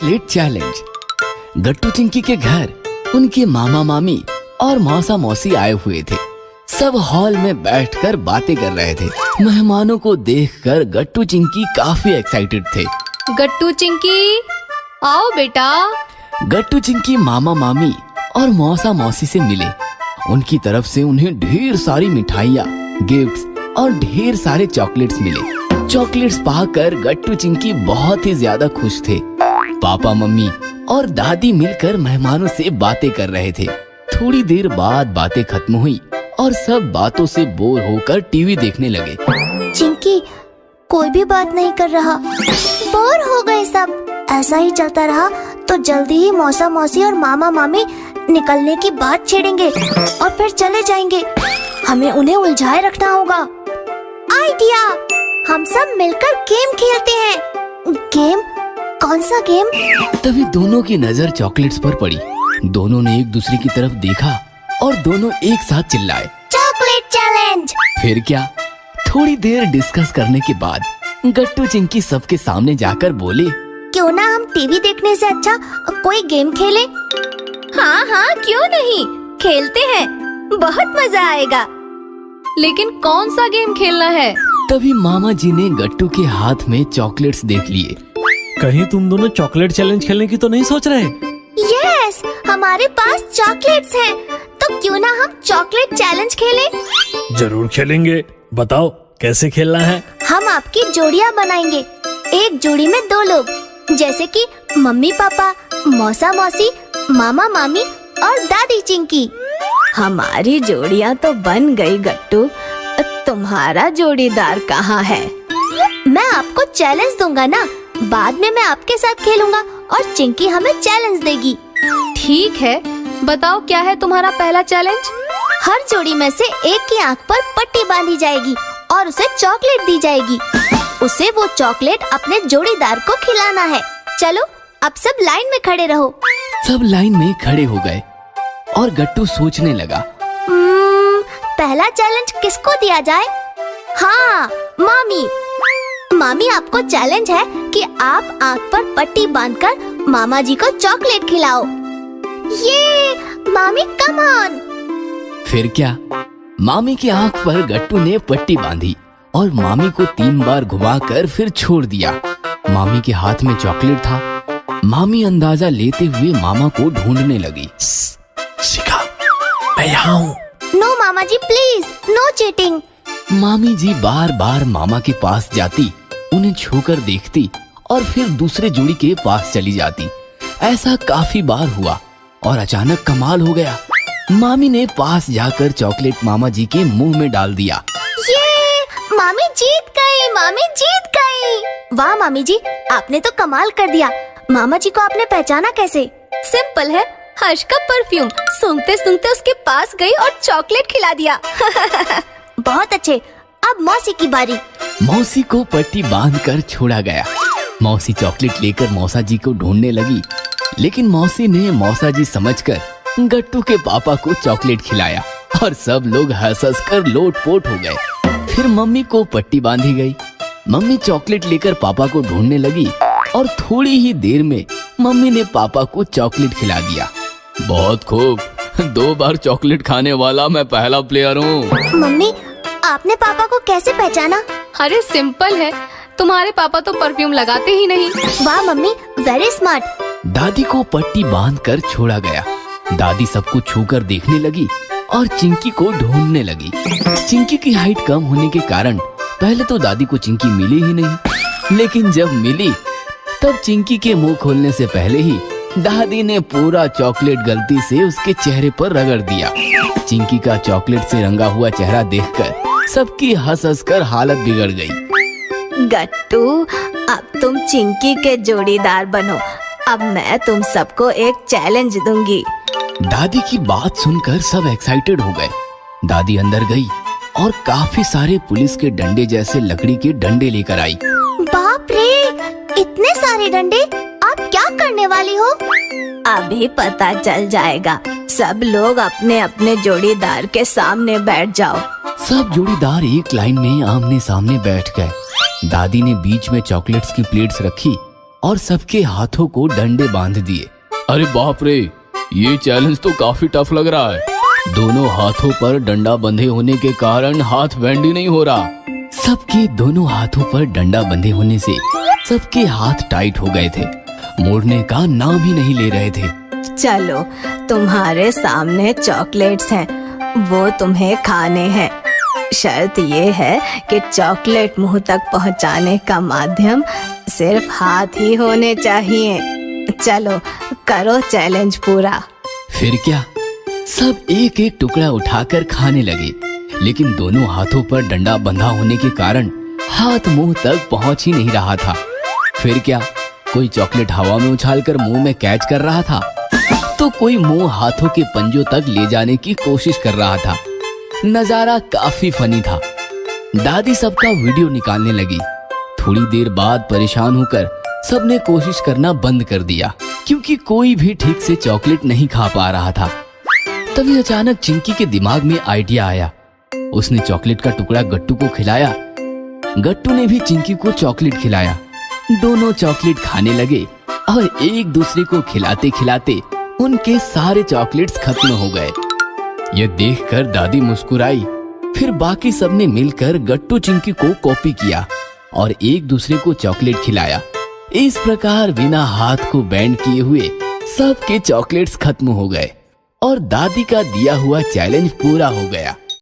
Chocolate challenge. गट्टू चिंकी के घर उनके मामा मामी और मौसा मौसी आए हुए थे। सब हॉल में बैठकर बातें कर रहे थे। मेहमानों को देखकर गट्टू चिंकी काफी एक्साइटेड थे। गट्टू चिंकी आओ बेटा। गट्टू चिंकी मामा मामी और मौसा मौसी से मिले। उनकी तरफ से उन्हें ढेर सारी मिठाइयाँ, गिफ्ट्स और ढेर सारे चॉकलेट्स मिले। चॉकलेट्स पाकर गट्टू चिंकी बहुत ही ज्यादा खुश थे। पापा मम्मी और दादी मिलकर मेहमानों से बातें कर रहे थे। थोड़ी देर बाद बातें खत्म हुई और सब बातों से बोर होकर टीवी देखने लगे। चिंकी कोई भी बात नहीं कर रहा, बोर हो गए सब। ऐसा ही चलता रहा तो जल्दी ही मौसा मौसी और मामा मामी निकलने की बात छेड़ेंगे और फिर चले जाएंगे। हमें उन्हें उलझाए रखना होगा। आइडिया, हम सब मिलकर गेम खेलते हैं। गेम? कौन सा गेम? तभी दोनों की नजर चॉकलेट्स पर पड़ी। दोनों ने एक दूसरे की तरफ देखा और दोनों एक साथ चिल्लाए, चॉकलेट चैलेंज। फिर क्या, थोड़ी देर डिस्कस करने के बाद गट्टू चिंकी सबके सामने जाकर बोले, क्यों ना हम टीवी देखने से अच्छा कोई गेम खेले? हाँ हाँ क्यों नहीं, खेलते हैं, बहुत मजा आएगा। लेकिन कौन सा गेम खेलना है? तभी मामा जी ने गट्टू के हाथ में चॉकलेट्स देख लिए। कहीं तुम दोनों चॉकलेट चैलेंज खेलने की तो नहीं सोच रहे? यस, हमारे पास चॉकलेट्स हैं, तो क्यों ना हम चॉकलेट चैलेंज खेलें? जरूर खेलेंगे, बताओ कैसे खेलना है? हम आपकी जोड़ियाँ बनाएंगे। एक जोड़ी में 2 लोग, जैसे कि मम्मी पापा, मौसा मौसी, मामा मामी और दादी चिंकी। हमारी जोड़ियाँ तो बन गई गट्टू, तुम्हारा जोड़ीदार कहाँ है? मैं आपको चैलेंज दूंगा ना, बाद में मैं आपके साथ खेलूंगा और चिंकी हमें चैलेंज देगी। ठीक है, बताओ क्या है तुम्हारा पहला चैलेंज? हर जोड़ी में से एक की आंख पर पट्टी बांधी जाएगी और उसे चॉकलेट दी जाएगी। उसे वो चॉकलेट अपने जोड़ीदार को खिलाना है। चलो अब सब लाइन में खड़े रहो। सब लाइन में खड़े हो गए और गट्टू सोचने लगा, पहला चैलेंज किसको दिया जाए? हाँ, मामी। मामी, आपको चैलेंज है कि आप आंख पर पट्टी बांधकर मामा जी को चॉकलेट खिलाओ। ये मामी, कम ऑन। फिर क्या, मामी की आंख पर गट्टू ने पट्टी बांधी और मामी को 3 बार घुमाकर फिर छोड़ दिया। मामी के हाथ में चॉकलेट था। मामी अंदाजा लेते हुए मामा को ढूंढने लगी। शिखा, मैं यहाँ हूँ। नो मामा जी, प्लीज, नो चीटिंग। मामी जी बार बार मामा के पास जाती, उन्हें छूकर देखती और फिर दूसरे जोड़ी के पास चली जाती। ऐसा काफी बार हुआ और अचानक कमाल हो गया। मामी ने पास जाकर चॉकलेट मामा जी के मुंह में डाल दिया। ये मामी जीत गई, मामी जीत गई। वाह मामी जी, आपने तो कमाल कर दिया। मामा जी को आपने पहचाना कैसे? सिंपल है, हर्ष का परफ्यूम सूंघते सूंघते उसके पास गई और चॉकलेट खिला दिया। बहुत अच्छे, अब मौसी की बारी। मौसी को पट्टी बांधकर छोड़ा गया। मौसी चॉकलेट लेकर मौसा जी को ढूंढने लगी, लेकिन मौसी ने मौसा जी समझकर गट्टू के पापा को चॉकलेट खिलाया और सब लोग हंस हंस कर लोटपोट हो गए। फिर मम्मी को पट्टी बांधी गई। मम्मी चॉकलेट लेकर पापा को ढूंढने लगी और थोड़ी ही देर में मम्मी ने पापा को चॉकलेट खिला दिया। बहुत खूब, 2 बार चॉकलेट खाने वाला मैं पहला प्लेयर हूँ। मम्मी, आपने पापा को कैसे पहचाना? अरे सिंपल है, तुम्हारे पापा तो परफ्यूम लगाते ही नहीं। वाह मम्मी, वेरी स्मार्ट। दादी को पट्टी बांधकर छोड़ा गया। दादी सबको छूकर देखने लगी और चिंकी को ढूंढने लगी। चिंकी की हाइट कम होने के कारण पहले तो दादी को चिंकी मिली ही नहीं, लेकिन जब मिली तब चिंकी के मुंह खोलने से पहले ही दादी ने पूरा चॉकलेट गलती से उसके चेहरे पर रगड़ दिया। चिंकी का चॉकलेट से रंगा हुआ चेहरा देखकर सबकी हंस हंस कर हालत बिगड़ गई। गट्टू, अब तुम चिंकी के जोड़ीदार बनो। अब मैं तुम सबको एक चैलेंज दूंगी। दादी की बात सुनकर सब एक्साइटेड हो गए। दादी अंदर गई और काफी सारे पुलिस के डंडे जैसे लकड़ी के डंडे लेकर आई। बाप रे, इतने सारे डंडे! आप क्या करने वाली हो? अभी पता चल जाएगा। सब लोग अपने अपने जोड़ीदार के सामने बैठ जाओ। सब जोड़ीदार एक लाइन में आमने सामने बैठ गए। दादी ने बीच में चॉकलेट्स की प्लेट्स रखी और सबके हाथों को डंडे बांध दिए। अरे बाप रे, ये चैलेंज तो काफी टफ लग रहा है। दोनों हाथों पर डंडा बंधे होने के कारण हाथ बेंड ही नहीं हो रहा। सबके दोनों हाथों पर डंडा बंधे होने से सबके हाथ टाइट हो गए थे, मोड़ने का नाम ही नहीं ले रहे थे। चलो, तुम्हारे सामने चॉकलेट्स हैं, वो तुम्हें खाने हैं। शर्त ये है कि चॉकलेट मुंह तक पहुंचाने का माध्यम सिर्फ हाथ ही होने चाहिए। चलो, करो चैलेंज पूरा। फिर क्या, सब एक एक टुकड़ा उठाकर खाने लगे, लेकिन दोनों हाथों पर डंडा बंधा होने के कारण हाथ मुंह तक पहुंच ही नहीं रहा था। फिर क्या, कोई चॉकलेट हवा में उछालकर मुंह में कैच कर रहा था, तो कोई मुंह हाथों के पंजों तक ले जाने की कोशिश कर रहा था। नजारा काफी फनी था। दादी सबका वीडियो निकालने लगी। थोड़ी देर बाद परेशान होकर सबने कोशिश करना बंद कर दिया, क्योंकि कोई भी ठीक से चॉकलेट नहीं खा पा रहा था। तभी अचानक चिंकी के दिमाग में आइडिया आया। उसने चॉकलेट का टुकड़ा गट्टू को खिलाया। गट्टू ने भी चिंकी को चॉकलेट खिलाया। दोनों चॉकलेट खाने लगे और एक दूसरे को खिलाते खिलाते उनके सारे चॉकलेट्स खत्म हो गए। यह देखकर दादी मुस्कुराई। फिर बाकी सबने मिलकर गट्टू चिंकी को कॉपी किया और एक दूसरे को चॉकलेट खिलाया। इस प्रकार बिना हाथ को बैंड किए हुए सबके चॉकलेट्स खत्म हो गए और दादी का दिया हुआ चैलेंज पूरा हो गया।